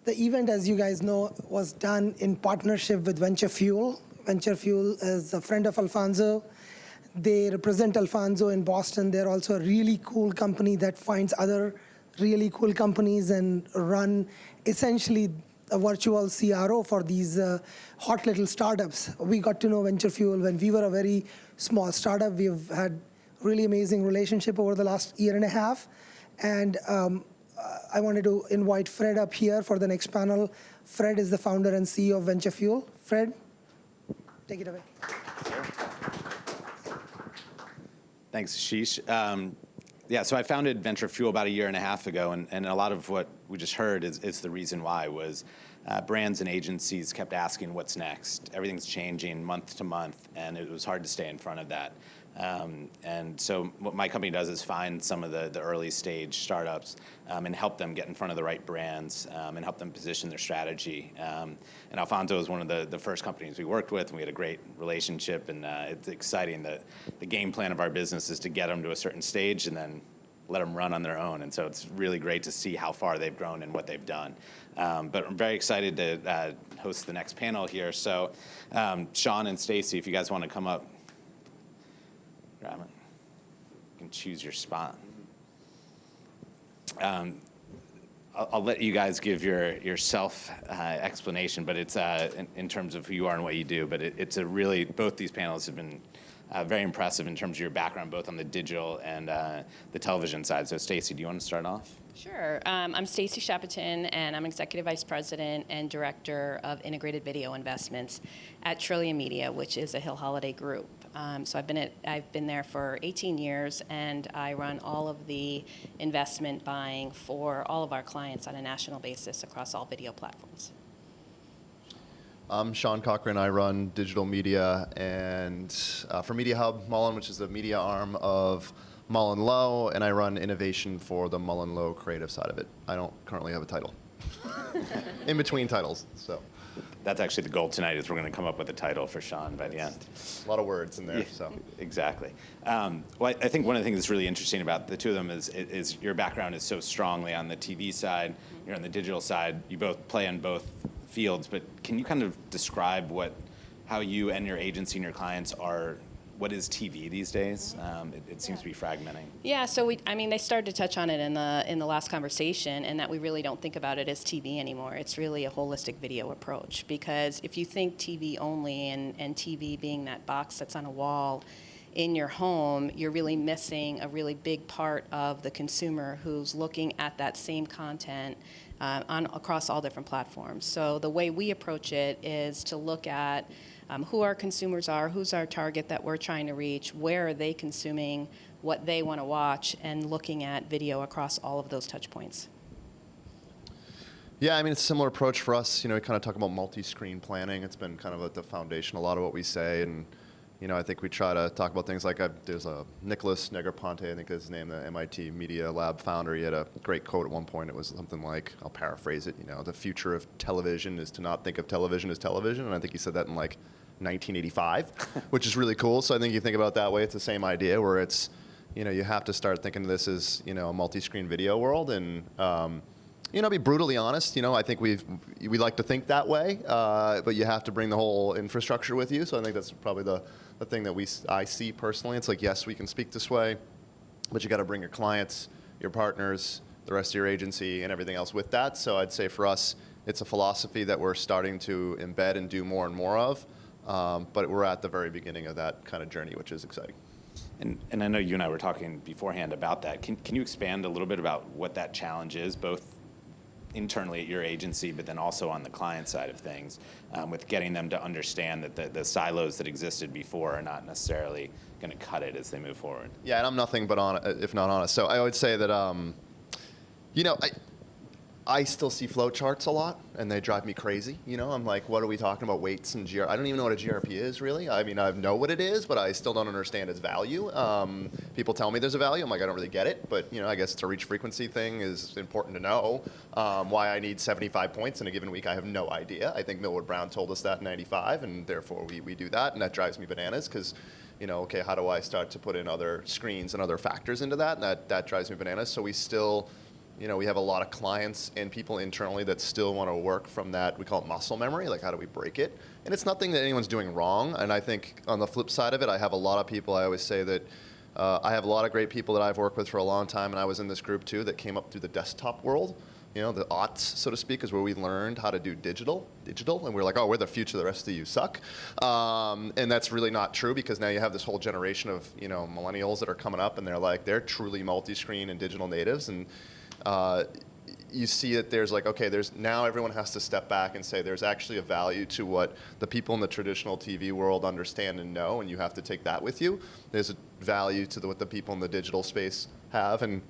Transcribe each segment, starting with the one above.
The event, as you guys know, was done in partnership with Venture Fuel. Venture Fuel is a friend of Alphonso. They represent Alphonso in Boston. They're also a really cool company that finds other really cool companies and run essentially a virtual CRO for these hot little startups. We got to know Venture Fuel when we were a very small startup. We've had really amazing relationship over the last year and a half. And I wanted to invite Fred up here for the next panel. Fred is the founder and CEO of Venture Fuel. Fred, take it away. Thanks, Ashish. Yeah, so I founded Venture Fuel about a year and a half ago, and a lot of what we just heard is the reason why was brands and agencies kept asking what's next. Everything's changing month to month, and it was hard to stay in front of that. And so what my company does is find some of the early stage startups and help them get in front of the right brands and help them position their strategy. And Alphonso was one of the first companies we worked with, and we had a great relationship, and it's exciting that the game plan of our business is to get them to a certain stage and then let them run on their own. And so it's really great to see how far they've grown and what they've done. But I'm very excited to host the next panel here. So Sean and Stacey, if you guys want to come up. Grab it. You can choose your spot. I'll let you guys give your self explanation, but it's in terms of who you are and what you do. But it's a really, both these panels have been very impressive in terms of your background, both on the digital and the television side. So Stacey, do you want to start off? Sure. I'm Stacey Shepatin, and I'm Executive Vice President and Director of Integrated Video Investments at Trillium Media, which is a Hill Holliday group. So I've been there for 18 years, and I run all of the investment buying for all of our clients on a national basis across all video platforms. I'm Sean Corcoran. I run digital media and for Media Hub Mullen, which is the media arm of Mullen Lowe, and I run innovation for the Mullen Lowe creative side of it. I don't currently have a title. In between titles, so. That's actually the goal tonight, is we're going to come up with a title for Sean by the end. A lot of words in there, so. Exactly. Well, I think one of the things that's really interesting about the two of them is your background is so strongly on the TV side, you're on the digital side, you both play on both fields, but can you kind of describe how you and your agency and your clients what is TV these days? It seems to be fragmenting. Yeah, so they started to touch on it in the last conversation, and that we really don't think about it as TV anymore. It's really a holistic video approach, because if you think TV only and TV being that box that's on a wall in your home, you're really missing a really big part of the consumer who's looking at that same content across all different platforms. So the way we approach it is to look at who our consumers are, who's our target that we're trying to reach, where are they consuming what they want to watch, and looking at video across all of those touch points. Yeah, it's a similar approach for us. We kind of talk about multi-screen planning. It's been kind of at the foundation, a lot of what we say, and I think we try to talk about things like there's a Nicholas Negroponte, I think is his name, the MIT Media Lab founder. He had a great quote at one point. It was something like, I'll paraphrase it, the future of television is to not think of television as television. And I think he said that in 1985, which is really cool. So I think you think about it that way, it's the same idea where it's, you have to start thinking of this as, a multi-screen video world. And, be brutally honest, I think we like to think that way, but you have to bring the whole infrastructure with you. So I think that's probably the thing that I see personally. It's like, yes, we can speak this way, but you got to bring your clients, your partners, the rest of your agency, and everything else with that. So I'd say for us, it's a philosophy that we're starting to embed and do more and more of. But we're at the very beginning of that kind of journey, which is exciting. And I know you and I were talking beforehand about that. Can you expand a little bit about what that challenge is, both internally at your agency, but then also on the client side of things, with getting them to understand that the silos that existed before are not necessarily going to cut it as they move forward? Yeah, and I'm nothing but if not honest. So I would say that, I still see flow charts a lot, and they drive me crazy. I'm like, what are we talking about, weights and GRP? I don't even know what a GRP is, really. I know what it is, but I still don't understand its value. People tell me there's a value. I'm like, I don't really get it, but I guess it's a reach frequency thing is important to know. Why I need 75 points in a given week, I have no idea. I think Millward Brown told us that in '95, and therefore we do that, and that drives me bananas, because okay, how do I start to put in other screens and other factors into that? And that drives me bananas. So we still we have a lot of clients and people internally that still want to work from that, we call it muscle memory, like how do we break it? And it's nothing that anyone's doing wrong. And I think on the flip side of it, I have a lot of people, I always say that I have a lot of great people that I've worked with for a long time, and I was in this group too that came up through the desktop world. The aughts, so to speak, is where we learned how to do digital, and we're like, oh, we're the future, the rest of you suck. And that's really not true, because now you have this whole generation of, millennials that are coming up, and they're truly multi-screen and digital natives, and you see that there's now everyone has to step back and say there's actually a value to what the people in the traditional TV world understand and know, and you have to take that with you. There's a value to what the people in the digital space have, and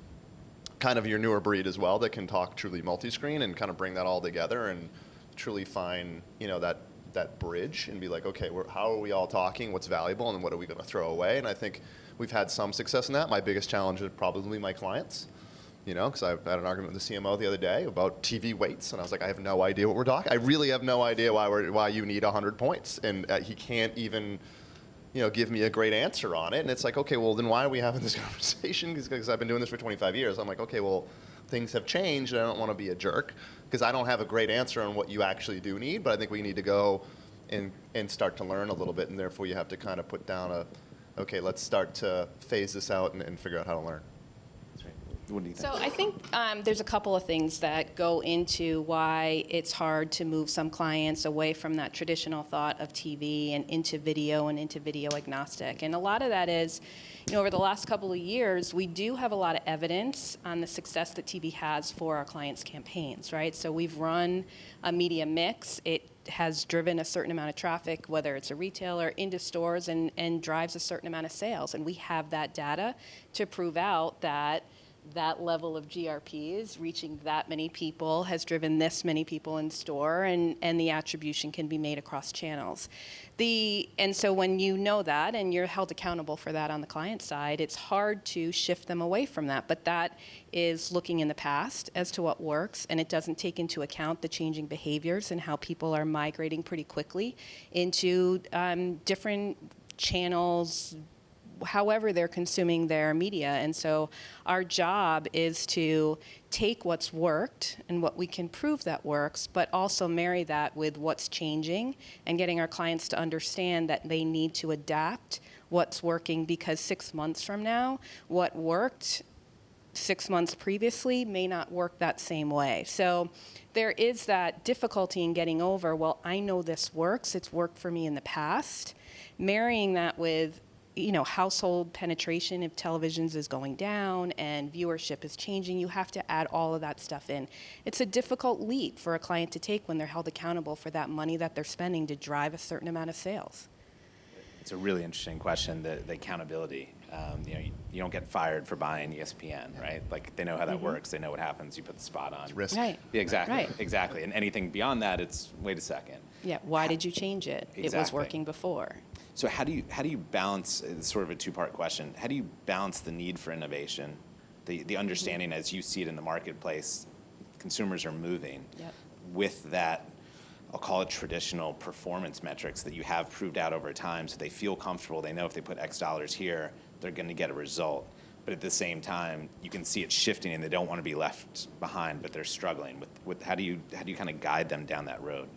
kind of your newer breed as well that can talk truly multi-screen and kind of bring that all together and truly find, that bridge and be like, okay, how are we all talking? What's valuable, and then what are we going to throw away? And I think we've had some success in that. My biggest challenge is probably my clients, because I had an argument with the CMO the other day about TV weights, and I was like, I have no idea what we're talking. I really have no idea why you need 100 points, and he can't even give me a great answer on it. And it's like, okay, well, then why are we having this conversation? Because I've been doing this for 25 years. I'm like, okay, well, things have changed, and I don't want to be a jerk, because I don't have a great answer on what you actually do need, but I think we need to go and start to learn a little bit, and therefore you have to kind of put down okay, let's start to phase this out and figure out how to learn. What do you think? So I think there's a couple of things that go into why it's hard to move some clients away from that traditional thought of TV and into video agnostic. And a lot of that is, over the last couple of years, we do have a lot of evidence on the success that TV has for our clients' campaigns, right? So we've run a media mix. It has driven a certain amount of traffic, whether it's a retailer, into stores, and drives a certain amount of sales. And we have that data to prove out that level of GRPs, reaching that many people, has driven this many people in store, and the attribution can be made across channels. And so when you know that and you're held accountable for that on the client side, it's hard to shift them away from that. But that is looking in the past as to what works, and it doesn't take into account the changing behaviors and how people are migrating pretty quickly into different channels, however they're consuming their media. And so our job is to take what's worked and what we can prove that works, but also marry that with what's changing and getting our clients to understand that they need to adapt what's working, because 6 months from now, what worked 6 months previously may not work that same way. So there is that difficulty in getting over, well, I know this works, it's worked for me in the past. Marrying that with household penetration of televisions is going down and viewership is changing. You have to add all of that stuff in. It's a difficult leap for a client to take when they're held accountable for that money that they're spending to drive a certain amount of sales. It's a really interesting question, the accountability. You don't get fired for buying ESPN, right? Like, they know how that works. They know what happens. You put the spot on. It's risk. Right. Yeah, exactly. Right. Exactly. And anything beyond that, it's wait a second. Yeah. Why did you change it? Exactly. It was working before. So how do you balance? It's sort of a two-part question. How do you balance the need for innovation, the understanding as you see it in the marketplace, consumers are moving, Yep. with that, I'll call it traditional performance metrics that you have proved out over time, so they feel comfortable. They know if they put X dollars here, they're going to get a result. But at the same time, you can see it shifting, and they don't want to be left behind, but they're struggling with how do you kind of guide them down that road?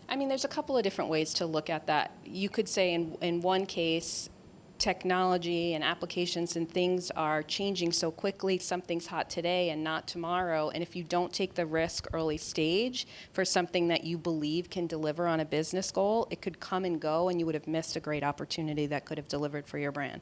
I mean, there's a couple of different ways to look at that. You could say in one case, technology and applications and things are changing so quickly, something's hot today and not tomorrow, and if you don't take the risk early stage for something that you believe can deliver on a business goal, it could come and go, and you would have missed a great opportunity that could have delivered for your brand.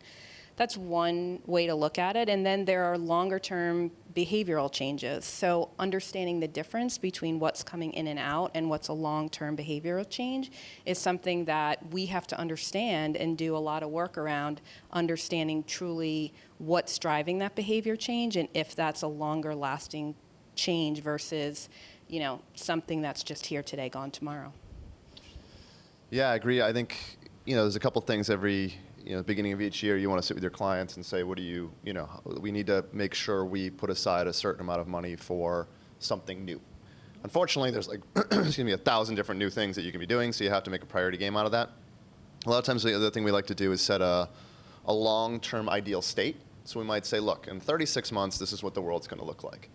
That's one way to look at it. And then there are longer term behavioral changes. So understanding the difference between what's coming in and out and what's a long-term behavioral change is something that we have to understand and do a lot of work around understanding truly what's driving that behavior change, and if that's a longer lasting change versus, something that's just here today, gone tomorrow. Yeah, I agree. I think, there's a couple things beginning of each year, you want to sit with your clients and say, we need to make sure we put aside a certain amount of money for something new. Unfortunately, there's 1,000 different new things that you can be doing, so you have to make a priority game out of that. A lot of times the other thing we like to do is set a long-term ideal state. So we might say, look, in 36 months, this is what the world's going to look like.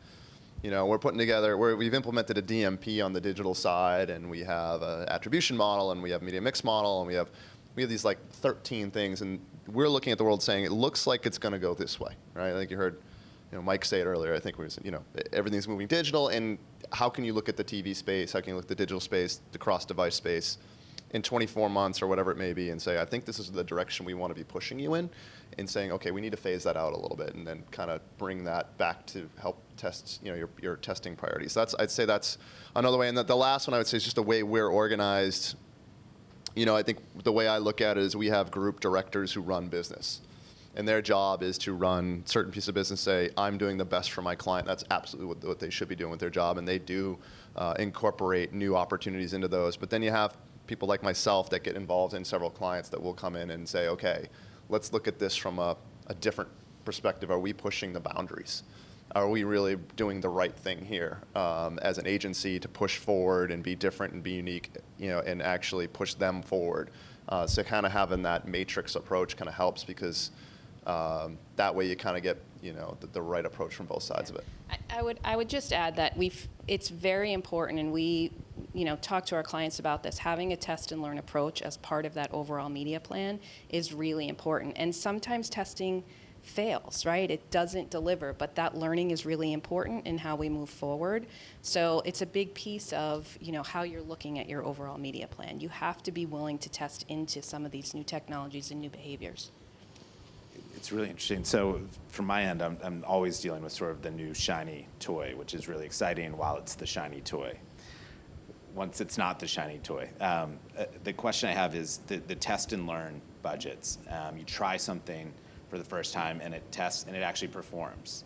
we're putting together, we've implemented a DMP on the digital side, and we have an attribution model, and we have media mix model, and we have these like 13 things, and we're looking at the world saying it looks like it's going to go this way, right? Like you heard, Mike say it earlier. I think we was, everything's moving digital, and how can you look at the TV space? How can you look at the digital space, the cross-device space, in 24 months or whatever it may be, and say, I think this is the direction we want to be pushing you in, and saying, okay, we need to phase that out a little bit, and then kind of bring that back to help test, your testing priorities. I'd say that's another way. And the last one I would say is just the way we're organized. I think the way I look at it is we have group directors who run business, and their job is to run certain piece of business, say, I'm doing the best for my client. That's absolutely what they should be doing with their job, and they do incorporate new opportunities into those. But then you have people like myself that get involved in several clients that will come in and say, okay, let's look at this from a different perspective. Are we pushing the boundaries? Are we really doing the right thing here as an agency to push forward and be different and be unique, and actually push them forward? So kind of having that matrix approach kind of helps, because that way you kind of get the right approach from both sides of it. I would just add that it's very important, and we talk to our clients about this. Having a test and learn approach as part of that overall media plan is really important. And sometimes testing fails, right? It doesn't deliver, but that learning is really important in how we move forward. So it's a big piece of how you're looking at your overall media plan. You have to be willing to test into some of these new technologies and new behaviors. It's really interesting. So from my end, I'm always dealing with sort of the new shiny toy, which is really exciting while it's the shiny toy. Once it's not the shiny toy. The question I have is the test and learn budgets. You try something for the first time, and it tests, and it actually performs.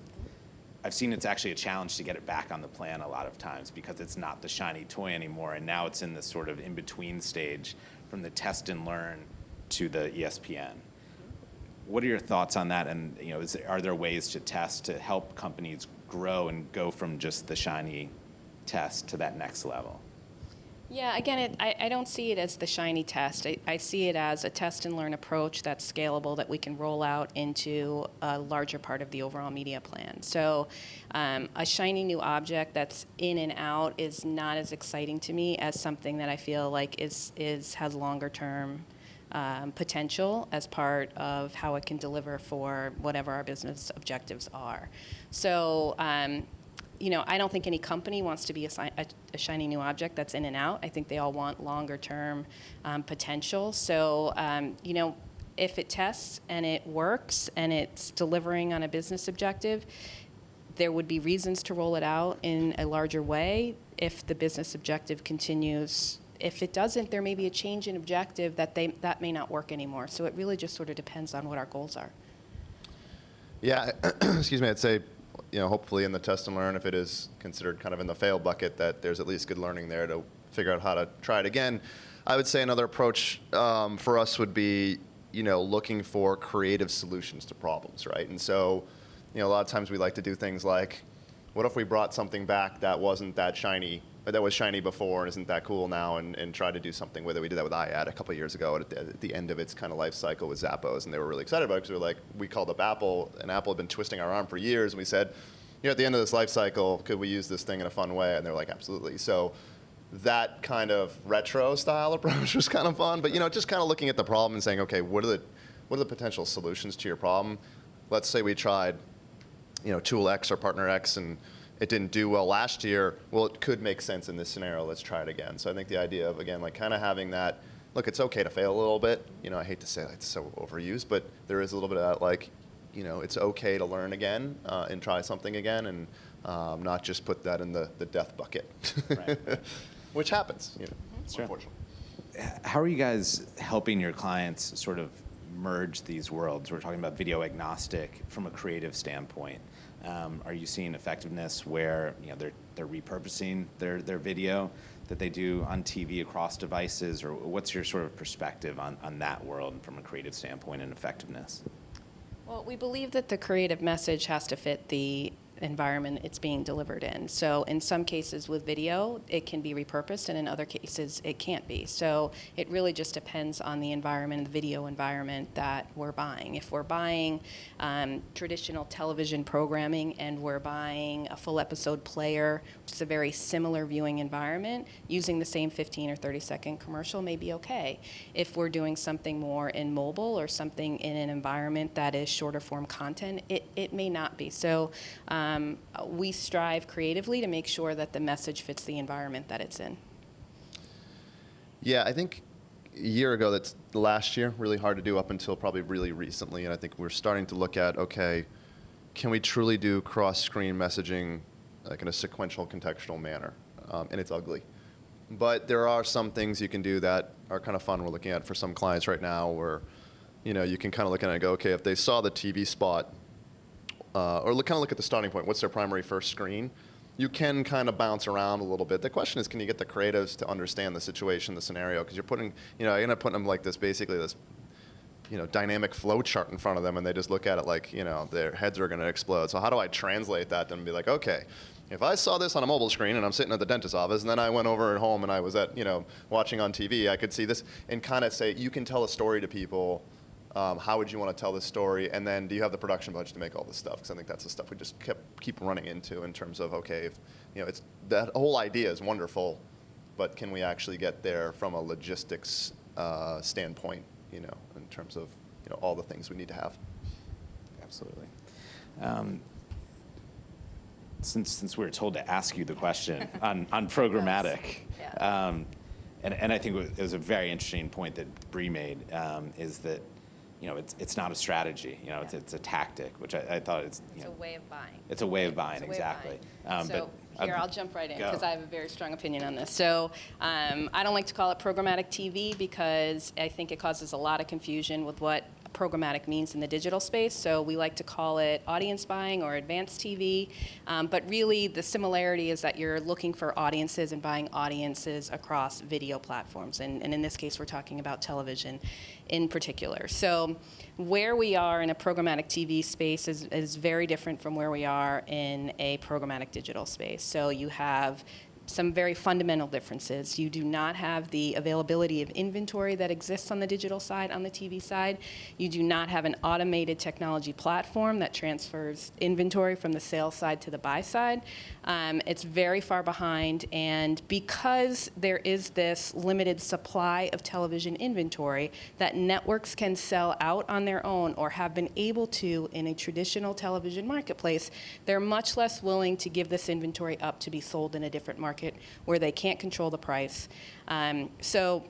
I've seen it's actually a challenge to get it back on the plan a lot of times, because it's not the shiny toy anymore, and now it's in this sort of in-between stage from the test and learn to the ESPN. What are your thoughts on that? And are there ways to test to help companies grow and go from just the shiny test to that next level? Yeah, again, I don't see it as the shiny test. I see it as a test and learn approach that's scalable, that we can roll out into a larger part of the overall media plan. So a shiny new object that's in and out is not as exciting to me as something that I feel like has longer term potential as part of how it can deliver for whatever our business objectives are. So I don't think any company wants to be a shiny new object that's in and out. I think they all want longer term potential. So, if it tests and it works and it's delivering on a business objective, there would be reasons to roll it out in a larger way if the business objective continues. If it doesn't, there may be a change in objective that may not work anymore. So it really just sort of depends on what our goals are. Yeah, excuse me, I'd say, hopefully in the test and learn, if it is considered kind of in the fail bucket, that there's at least good learning there to figure out how to try it again. I would say another approach for us would be, looking for creative solutions to problems, right? And so, a lot of times we like to do things like, what if we brought something back that wasn't that shiny, but that was shiny before and isn't that cool now, and try to do something with it. We did that with iAd a couple of years ago at the end of its kind of life cycle with Zappos, and they were really excited about it, because we called up Apple, and Apple had been twisting our arm for years, and we said, at the end of this life cycle, could we use this thing in a fun way? And they were like, absolutely. So that kind of retro style approach was kind of fun, but just kind of looking at the problem and saying, okay, what are the potential solutions to your problem? Let's say we tried, tool X or partner X, and it didn't do well last year. Well, it could make sense in this scenario. Let's try it again. So I think the idea of, again, kind of having that, look, it's okay to fail a little bit. I hate to say it's so overused, but there is a little bit of that, it's okay to learn again and try something again, and not just put that in the death bucket, right. Which happens, Sure. Unfortunately. How are you guys helping your clients sort of merge these worlds? We're talking about video agnostic from a creative standpoint. Are you seeing effectiveness where they're repurposing their video that they do on TV across devices, or what's your sort of perspective on that world from a creative standpoint and effectiveness? Well, we believe that the creative message has to fit the environment it's being delivered in. So in some cases with video, it can be repurposed, and in other cases, it can't be. So it really just depends on the environment, the video environment that we're buying. If we're buying traditional television programming and we're buying a full episode player, which is a very similar viewing environment, using the same 15 or 30-second commercial may be okay. If we're doing something more in mobile or something in an environment that is shorter form content, it may not be. So we strive creatively to make sure that the message fits the environment that it's in. Yeah, I think a year ago, that's last year, really hard to do up until probably really recently. And I think we're starting to look at, okay, can we truly do cross-screen messaging like in a sequential contextual manner? And it's ugly. But there are some things you can do that are kind of fun. We're looking at for some clients right now where, you know, you can kind of look at it and go, okay, if they saw the TV spot, or kind of look at the starting point, what's their primary first screen? You can kind of bounce around a little bit. The question is, can you get the creatives to understand the situation, the scenario? Because you're putting, you know, you're going to put them like this, basically this, you know, dynamic flow chart in front of them, and they just look at it like, you know, their heads are going to explode. So how do I translate that and be like, okay, if I saw this on a mobile screen and I'm sitting at the dentist's office, and then I went over at home and I was at, you know, watching on TV, I could see this and kind of say, you can tell a story to people. How would you want to tell this story? And then do you have the production budget to make all this stuff? Because I think that's the stuff we just keep running into in terms of, okay, if, you know, it's that whole idea is wonderful, but can we actually get there from a logistics standpoint, you know, in terms of, you know, all the things we need to have? Absolutely. Since we were told to ask you the question on programmatic, Yeah. and I think it was a very interesting point that Bree made, is that, you know, it's not a strategy, you know, it's a tactic, which I thought it's It's a way of buying. It's a way of buying, It's a way of exactly. buying. So But here, I'll jump right in go. because I have a very strong opinion on this. So I don't like to call it programmatic TV because I think it causes a lot of confusion with what programmatic means in the digital space. So we like to call it audience buying or advanced TV. But really, the similarity is that you're looking for audiences and buying audiences across video platforms. And in this case, we're talking about television in particular. So where we are in a programmatic TV space is very different from where we are in a programmatic digital space. So you have some very fundamental differences. You do not have the availability of inventory that exists on the digital side, on the TV side. You do not have an automated technology platform that transfers inventory from the sales side to the buy side. It's very far behind, and because there is this limited supply of television inventory that networks can sell out on their own or have been able to in a traditional television marketplace, they're much less willing to give this inventory up to be sold in a different market where they can't control the price. So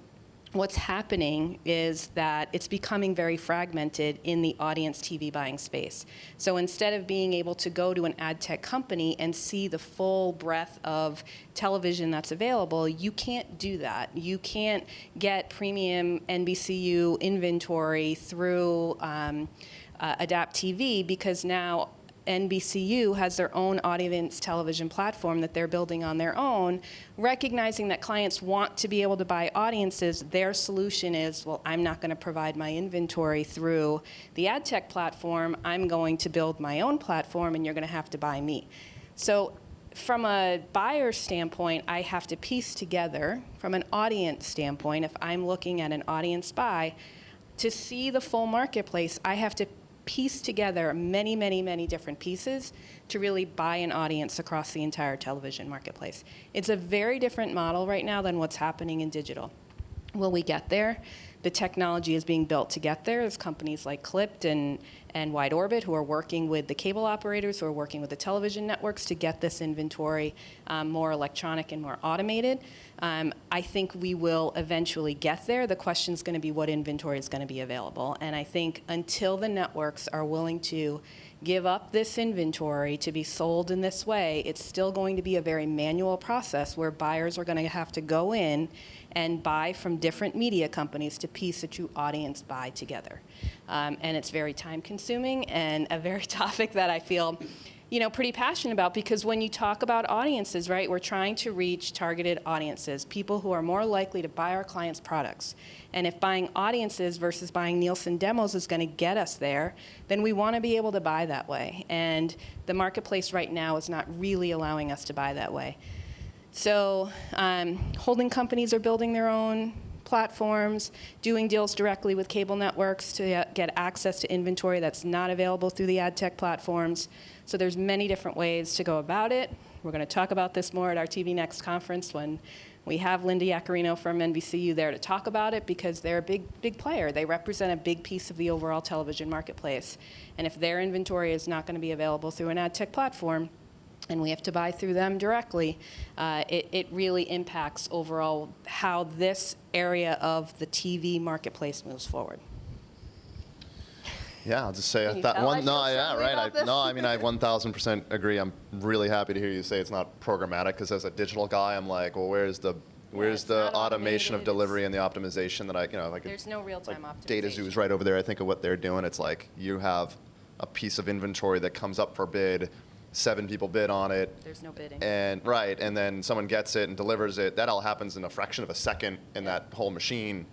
what's happening is that it's becoming very fragmented in the audience TV buying space. So instead of being able to go to an ad tech company and see the full breadth of television that's available, you can't do that. You can't get premium NBCU inventory through Adapt TV because now NBCU has their own audience television platform that they're building on their own, recognizing that clients want to be able to buy audiences. Their solution is, well, I'm not going to provide my inventory through the ad tech platform. I'm going to build my own platform, and you're going to have to buy me. So from a buyer standpoint, I have to piece together, from an audience standpoint, if I'm looking at an audience buy, to see the full marketplace, I have to piece together many, many, many different pieces to really buy an audience across the entire television marketplace. It's a very different model right now than what's happening in digital. Will we get there? The technology is being built to get there. There's companies like Clipped and Wide Orbit who are working with the cable operators, who are working with the television networks to get this inventory more electronic and more automated. I think we will eventually get there. The question is going to be what inventory is going to be available. And I think until the networks are willing to give up this inventory to be sold in this way, it's still going to be a very manual process where buyers are going to have to go in and buy from different media companies to piece a true audience buy together. And it's very time consuming and a very topic that I feel pretty passionate about, because when you talk about audiences, right, we're trying to reach targeted audiences, people who are more likely to buy our clients' products. And if buying audiences versus buying Nielsen demos is going to get us there, then we want to be able to buy that way. And the marketplace right now is not really allowing us to buy that way. So holding companies are building their own platforms, doing deals directly with cable networks to get access to inventory that's not available through the ad tech platforms. So there's many different ways to go about it. We're going to talk about this more at our TV Next conference when we have Linda Yaccarino from NBCU there to talk about it, because they're a big player. They represent a big piece of the overall television marketplace. And if their inventory is not going to be available through an ad tech platform, and we have to buy through them directly, it really impacts overall how this area of the TV marketplace moves forward. Yeah, I'll just say Can you that tell I one. feel No, yeah, strongly right. about this? I mean, I 1,000% agree. I'm really happy to hear you say it's not programmatic, because as a digital guy, I'm like, well, where's the it's not automation of automated, delivery and the optimization that like There's no real-time like optimization. Data Zoo's right over there. I think of what they're doing. It's like you have a piece of inventory that comes up for bid, 7 people bid on it. There's no bidding. And then someone gets it and delivers it. That all happens in a fraction of a second in that whole machine.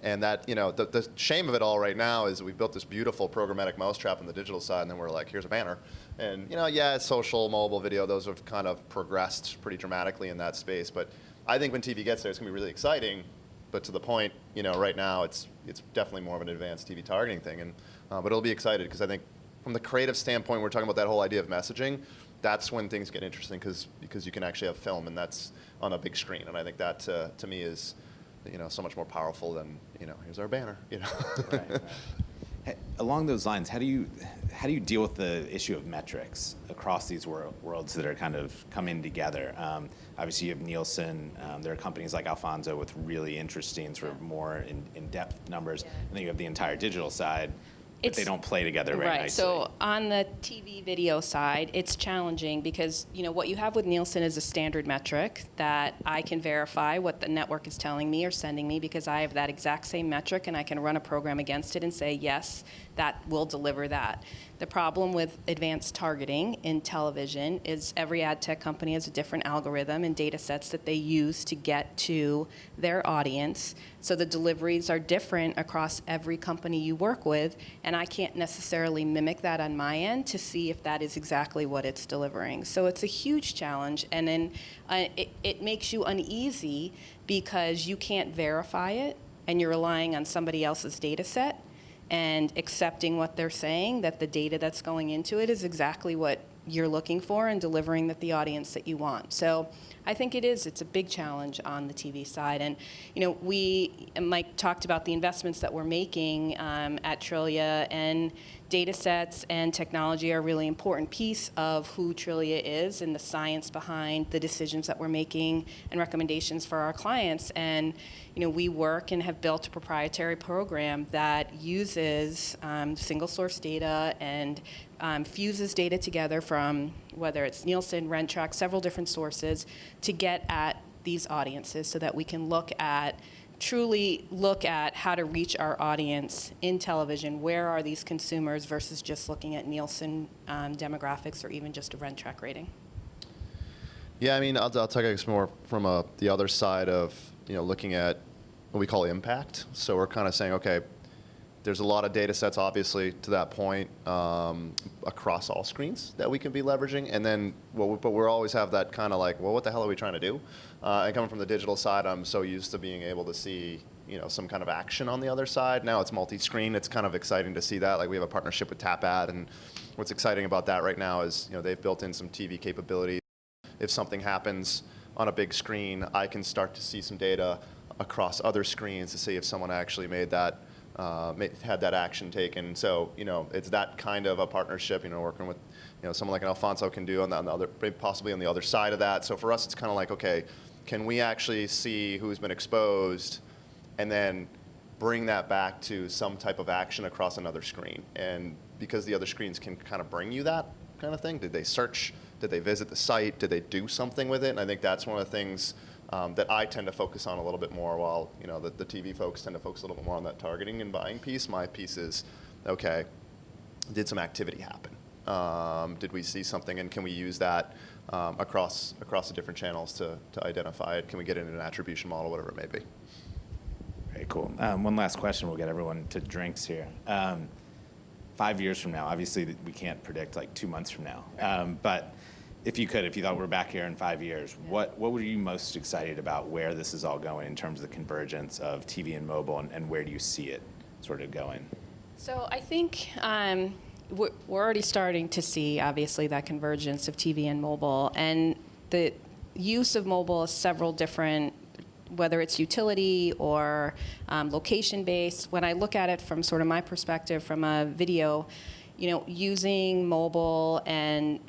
And that, the shame of it all right now is that we built this beautiful programmatic mousetrap on the digital side, and then we're like, here's a banner. And, yeah, social, mobile, video, those have kind of progressed pretty dramatically in that space. But I think when TV gets there, it's going to be really exciting. But to the point, right now, it's definitely more of an advanced TV targeting thing. And but it'll be excited, because I think from the creative standpoint, we're talking about that whole idea of messaging. That's when things get interesting, because you can actually have film, and that's on a big screen. And I think that, to me, is so much more powerful than, here's our banner, Right. Hey, along those lines, how do you deal with the issue of metrics across these worlds that are kind of coming together? Obviously, you have Nielsen. There are companies like Alphonso with really interesting, sort of more in-depth numbers. Yeah. And then you have the entire digital side, but they don't play together very Right. nicely. So on the TV video side, it's challenging, because what you have with Nielsen is a standard metric that I can verify what the network is telling me or sending me, because I have that exact same metric, and I can run a program against it and say, yes, that will deliver that. The problem with advanced targeting in television is every ad tech company has a different algorithm and data sets that they use to get to their audience. So the deliveries are different across every company you work with, and I can't necessarily mimic that on my end to see if that is exactly what it's delivering. So it's a huge challenge, and then it makes you uneasy, because you can't verify it, and you're relying on somebody else's data set and accepting what they're saying, that the data that's going into it is exactly what you're looking for and delivering the audience that you want. So I think it's a big challenge on the TV side. And, Mike talked about the investments that we're making at Trillia, and data sets and technology are a really important piece of who Trillia is and the science behind the decisions that we're making and recommendations for our clients. And, we work and have built a proprietary program that uses single source data and fuses data together from, whether it's Nielsen, Rentrak, several different sources, to get at these audiences, so that we can truly look at how to reach our audience in television. Where are these consumers, versus just looking at Nielsen demographics, or even just a Rentrak rating? Yeah, I mean, I'll talk, I guess, more from the other side of, looking at what we call impact. So we're kind of saying, okay, there's a lot of data sets, obviously, to that point, across all screens that we can be leveraging. And then, but we always have that kind of like, well, what the hell are we trying to do? And coming from the digital side, I'm so used to being able to see, some kind of action on the other side. Now it's multi-screen. It's kind of exciting to see that. Like, we have a partnership with TapAd, and what's exciting about that right now is, they've built in some TV capabilities. If something happens on a big screen, I can start to see some data across other screens to see if someone actually made that. Had that action taken. So, it's that kind of a partnership, working with, someone like an Alphonso can do on the other, possibly on the other side of that. So for us, it's kind of like, okay, can we actually see who's been exposed, and then bring that back to some type of action across another screen? And because the other screens can kind of bring you that kind of thing, did they search? Did they visit the site? Did they do something with it? And I think that's one of the things that I tend to focus on a little bit more, while the TV folks tend to focus a little bit more on that targeting and buying piece. My piece is, okay, did some activity happen? Did we see something, and can we use that across the different channels to identify it? Can we get into an attribution model, whatever it may be? Very cool. One last question. We'll get everyone to drinks here. 5 years from now, obviously we can't predict like 2 months from now, but if you thought we're back here in 5 years, what were you most excited about where this is all going in terms of the convergence of TV and mobile, and where do you see it sort of going? So I think we're already starting to see, obviously, that convergence of TV and mobile, and the use of mobile is several different, whether it's utility or location-based. When I look at it from sort of my perspective from a video, using mobile and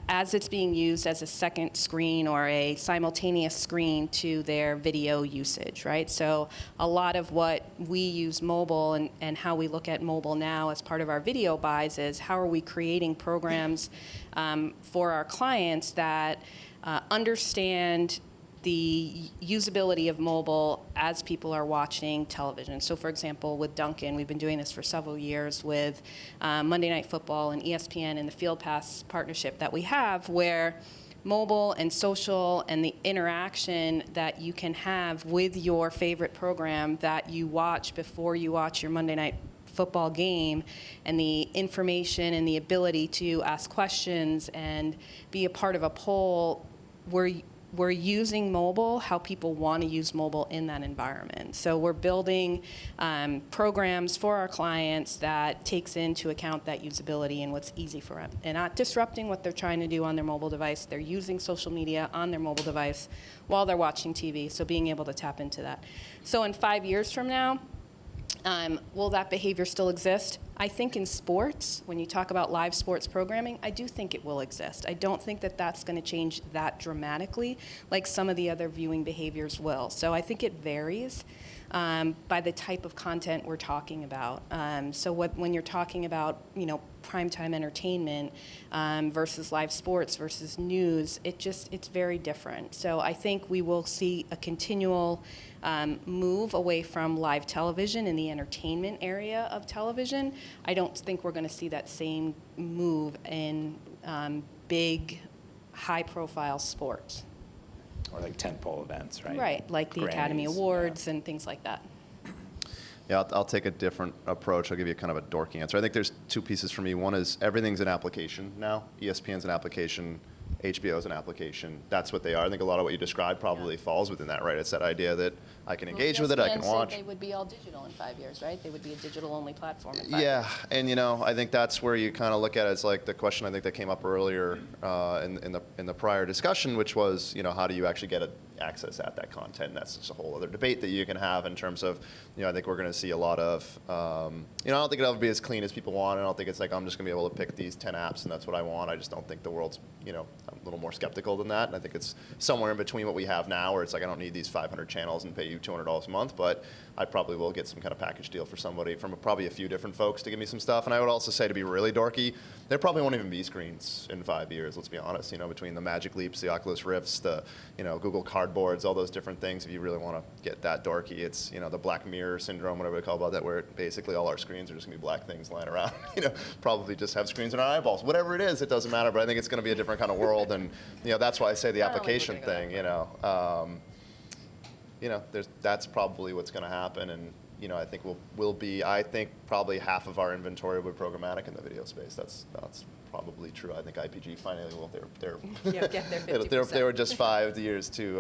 as it's being used as a second screen or a simultaneous screen to their video usage, right? So a lot of what we use mobile and how we look at mobile now as part of our video buys is how are we creating programs for our clients that understand the usability of mobile as people are watching television. So for example, with Duncan, we've been doing this for several years with Monday Night Football and ESPN and the Field Pass partnership that we have, where mobile and social and the interaction that you can have with your favorite program that you watch before you watch your Monday Night Football game, and the information and the ability to ask questions and be a part of a poll where we're using mobile, how people want to use mobile in that environment. So we're building programs for our clients that takes into account that usability and what's easy for them, and not disrupting what they're trying to do on their mobile device. They're using social media on their mobile device while they're watching TV, so being able to tap into that. So in 5 years from now, will that behavior still exist? I think in sports, when you talk about live sports programming, I do think it will exist. I don't think that that's going to change that dramatically like some of the other viewing behaviors will. So I think it varies by the type of content we're talking about. So when you're talking about, primetime entertainment versus live sports versus news, it's very different. So I think we will see a continual move away from live television in the entertainment area of television. I don't think we're going to see that same move in big, high-profile sports. Or like tentpole events, right? Right, like the Academy Awards and things like that. Yeah, I'll take a different approach. I'll give you kind of a dorky answer. I think there's two pieces for me. One is everything's an application now. ESPN's an application. HBO's an application. That's what they are. I think a lot of what you described probably falls within that, right? It's that idea that I can engage with it, I can watch. They would be all digital in 5 years, right? They would be a digital-only platform in 5 yeah, years. and I think that's where you kind of look at it. It's like the question I think that came up earlier in the prior discussion, which was, how do you actually get access at that content? And that's just a whole other debate that you can have in terms of, I think we're going to see a lot of, I don't think it'll ever be as clean as people want. I don't think it's like I'm just going to be able to pick these 10 apps and that's what I want. I just don't think the world's, I'm a little more skeptical than that. And I think it's somewhere in between what we have now, where it's like I don't need these 500 channels and pay you $200 a month, but I probably will get some kind of package deal for somebody from probably a few different folks to give me some stuff. And I would also say, to be really dorky, there probably won't even be screens in 5 years, let's be honest, between the Magic Leaps, the Oculus Rifts, the, Google Cardboards, all those different things. If you really want to get that dorky, it's, the Black Mirror syndrome, whatever they call about that, where basically all our screens are just going to be black things lying around, probably just have screens in our eyeballs. Whatever it is, it doesn't matter, but I think it's going to be a different kind of world. And, that's why I say the application thing, that's probably what's going to happen. And, I think we'll be, probably half of our inventory will be programmatic in the video space. That's probably true. I think IPG finally they were just 5 years too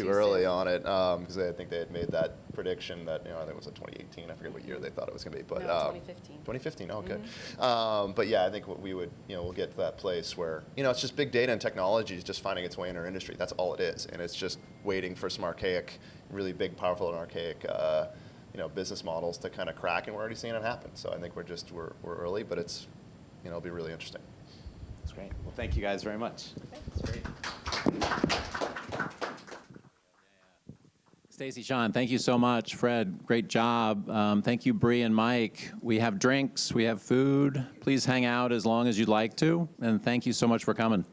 early soon on it, because I think they had made that prediction that I think it was in 2018. I forget what year they thought it was going to be, but 2015. 2015. Oh, good. But yeah, I think what we would we'll get to that place where it's just big data and technology is just finding its way in our industry. That's all it is, and it's just waiting for some archaic, really big, powerful, and archaic. Business models to kind of crack, and we're already seeing it happen. So I think we're early, but it's it'll be really interesting. That's great. Well, thank you guys very much. That's great. Stacey, Sean, thank you so much. Fred, great job. Thank you, Bree and Mike. We have drinks, we have food. Please hang out as long as you'd like to, and thank you so much for coming.